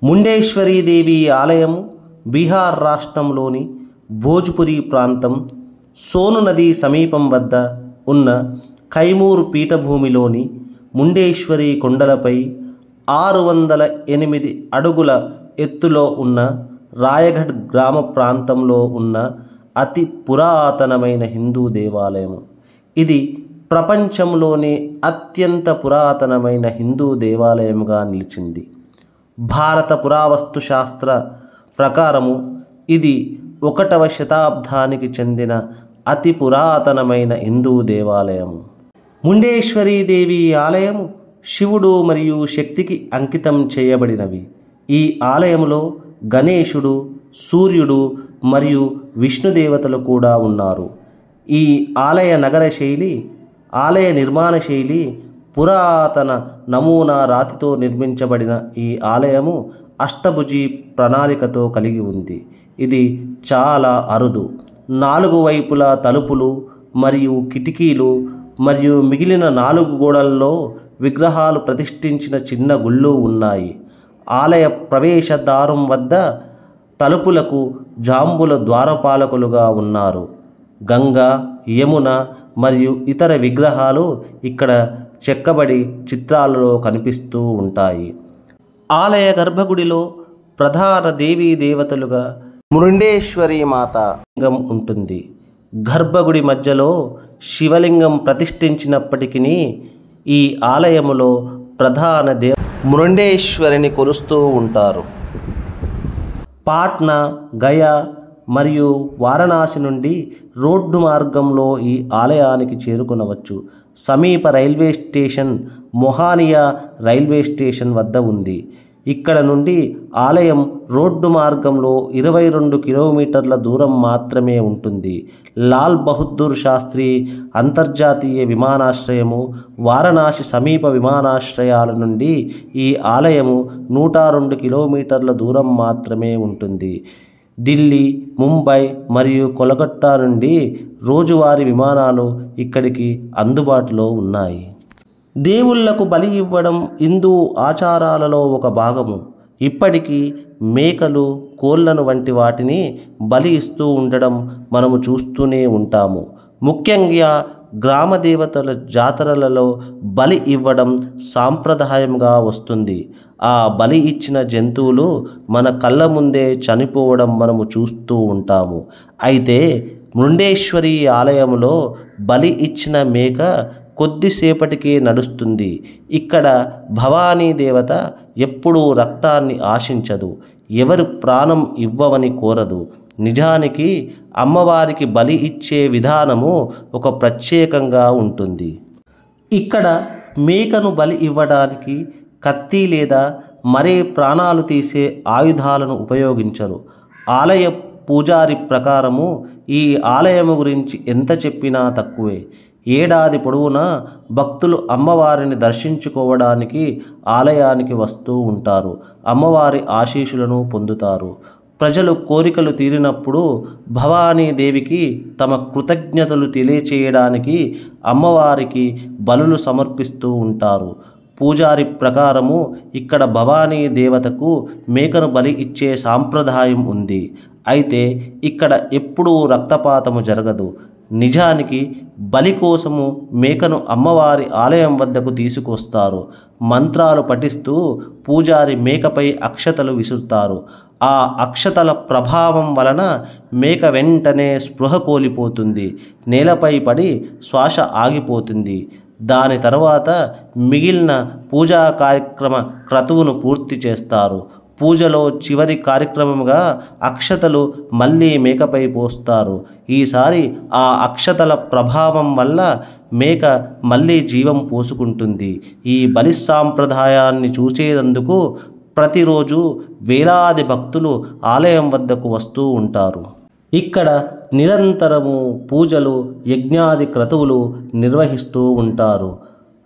ముండేశ్వరీదేవి ఆలయము బీహార్ రాష్ట్రంలోని భోజ్పురి ప్రాంతం సోను నది సమీపం వద్ద ఉన్న కైమూర్ పీఠభూమిలోని ముండేశ్వరి కొండలపై 608 అడుగుల ఎత్తులో ఉన్న రాయగఢ్ గ్రామ ప్రాంతంలో ఉన్న అతి పురాతనమైన హిందూ దేవాలయం. ఇది ప్రపంచంలోనే అత్యంత పురాతనమైన హిందూ దేవాలయంగా నిలిచింది. భారత పురావస్తు శాస్త్ర ప్రకారము ఇది 1వ శతాబ్దానికి చెందిన అతి పురాతనమైన హిందూ దేవాలయం. ముండేశ్వరీదేవి ఆలయము శివుడు మరియు శక్తికి అంకితం చేయబడినవి. ఈ ఆలయంలో గణేశుడు, సూర్యుడు మరియు విష్ణుదేవతలు కూడా ఉన్నారు. ఈ ఆలయ నిర్మాణ శైలి పురాతన నమూనా రాతితో నిర్మించబడిన ఈ ఆలయము అష్టభుజి ప్రణాళికతో కలిగి ఉంది. ఇది చాలా అరుదు. 4 వైపులా తలుపులు మరియు కిటికీలు మరియు మిగిలిన 4 గోడల్లో విగ్రహాలు ప్రతిష్ఠించిన చిన్న గుళ్ళు ఉన్నాయి. ఆలయ ప్రవేశ ద్వారం వద్ద తలుపులకు జాంబుల ద్వారపాలకులుగా ఉన్నారు. గంగా, యమున మరియు ఇతర విగ్రహాలు ఇక్కడ చెక్కబడి చిత్రాలలో కనిపిస్తూ ఉంటాయి. ఆలయ గర్భగుడిలో ప్రధాన దేవీ దేవతలుగా మృండేశ్వరి మాత లింగం ఉంటుంది. గర్భగుడి మధ్యలో శివలింగం ప్రతిష్ఠించినప్పటికీ ఈ ఆలయములో ప్రధాన మృండేశ్వరిని కొలుస్తూ ఉంటారు. పాట్నా, గయా మరియు వారణాసి నుండి రోడ్డు మార్గంలో ఈ ఆలయానికి చేరుకొనవచ్చు. సమీప రైల్వే స్టేషన్ మొహానియా రైల్వే స్టేషన్ వద్ద ఉంది. ఇక్కడ నుండి ఆలయం రోడ్డు మార్గంలో 22 కిలోమీటర్ల దూరం మాత్రమే ఉంటుంది. లాల్ బహదూర్ శాస్త్రి అంతర్జాతీయ విమానాశ్రయము, వారణాసి సమీప విమానాశ్రయాల నుండి ఈ ఆలయము 102 కిలోమీటర్ల దూరం మాత్రమే ఉంటుంది. ఢిల్లీ, ముంబై మరియు కోల్కతా నుండి రోజువారీ విమానాలు ఇక్కడికి అందుబాటులో ఉన్నాయి. దేవుళ్లకు బలి ఇవ్వడం హిందూ ఆచారాలలో ఒక భాగము. ఇప్పటికీ మేకలు, కోళ్లను వంటి వాటిని బలి ఇస్తూ ఉండడం మనము చూస్తూనే ఉంటాము. ముఖ్యంగా గ్రామ దేవతల జాతరలలో బలి ఇవ్వడం సాంప్రదాయంగా వస్తుంది. ఆ బలి ఇచ్చిన జంతువులు మన కళ్ళ ముందే చనిపోవడం మనము చూస్తూ ఉంటాము. అయితే మృండేశ్వరి ఆలయంలో బలి ఇచ్చిన మేక కొద్దిసేపటికే నడుస్తుంది. ఇక్కడ భవానీ దేవత ఎప్పుడూ రక్తాన్ని ఆశించదు, ఎవరు ప్రాణం ఇవ్వవని కోరదు. నిజానికి అమ్మవారికి బలి ఇచ్చే విధానము ఒక ప్రత్యేకంగా ఉంటుంది. ఇక్కడ మేకను బలి ఇవ్వడానికి కత్తి లేదా మరే ప్రాణాలు తీసే ఆయుధాలను ఉపయోగించరు. ఆలయ పూజారి ప్రకారము ఈ ఆలయము గురించి ఎంత చెప్పినా తక్కువే. ఏడాది పొడవునా భక్తులు అమ్మవారిని దర్శించుకోవడానికి ఆలయానికి వస్తూ ఉంటారు. అమ్మవారి ఆశీస్సులను పొందుతారు. ప్రజలు కోరికలు తీరినప్పుడు భవానీ దేవికి తమ కృతజ్ఞతలు తెలియచేయడానికి అమ్మవారికి బలులు సమర్పిస్తూ ఉంటారు. పూజారి ప్రకారము ఇక్కడ భవానీ దేవతకు మేకను బలి ఇచ్చే సాంప్రదాయం ఉంది. అయితే ఇక్కడ ఎప్పుడూ రక్తపాతము జరగదు. నిజానికి బలి కోసము మేకను అమ్మవారి ఆలయం వద్దకు తీసుకొస్తారు. మంత్రాలు పఠిస్తూ పూజారి మేకపై అక్షతలు విసురుతారు. ఆ అక్షతల ప్రభావం వలన మేక వెంటనే స్పృహ కోల్పోతుంది, నేలపై పడి శ్వాస ఆగిపోతుంది. దాని తర్వాత మిగిలిన పూజా క్రతువును పూర్తి చేస్తారు. పూజలో చివరి కార్యక్రమంగా అక్షతలు మళ్ళీ మేకపై పోస్తారు. ఈసారి ఆ అక్షతల ప్రభావం వల్ల మేక మళ్ళీ జీవం పోసుకుంటుంది. ఈ బలి సాంప్రదాయాన్ని చూసేందుకు ప్రతిరోజు వేలాది భక్తులు ఆలయం వద్దకు వస్తూ ఉంటారు. ఇక్కడ నిరంతరము పూజలు, యజ్ఞాది క్రతువులు నిర్వహిస్తూ ఉంటారు.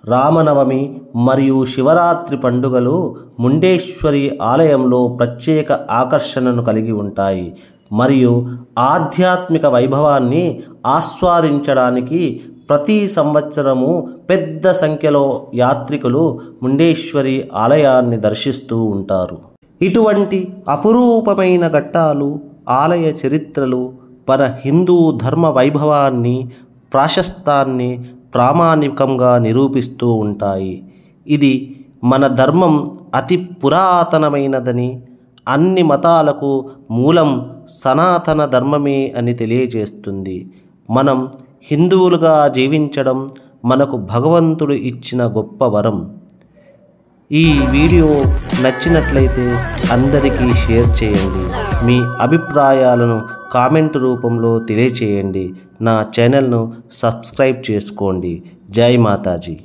రామనవమి మరియు శివరాత్రి పండుగలు ముండేశ్వరి ఆలయంలో ప్రత్యేక ఆకర్షణను కలిగి ఉంటాయి మరియు ఆధ్యాత్మిక వైభవాన్ని ఆస్వాదించడానికి ప్రతి సంవత్సరము పెద్ద సంఖ్యలో యాత్రికులు ముండేశ్వరి ఆలయాన్ని దర్శిస్తూ ఉంటారు. ఇటువంటి అపురూపమైన ఘట్టాలు, ఆలయ చరిత్రలు మన హిందూ ధర్మ వైభవాన్ని, ప్రాశస్తాన్ని ప్రామాణికంగా నిరూపిస్తూ ఉంటాయి. ఇది మన ధర్మం అతి పురాతనమైనదని, అన్ని మతాలకు మూలం సనాతన ధర్మమే అని తెలియజేస్తుంది. మనం హిందువులుగా జీవించడం మనకు భగవంతుడు ఇచ్చిన గొప్ప వరం. ఈ వీడియో నచ్చినట్లయితే అందరికీ షేర్ చేయండి. మీ అభిప్రాయాలను కామెంట్ రూపంలో తెలియచేయండి. నా ఛానల్ను సబ్స్క్రైబ్ చేసుకోండి. జై మాతాజీ.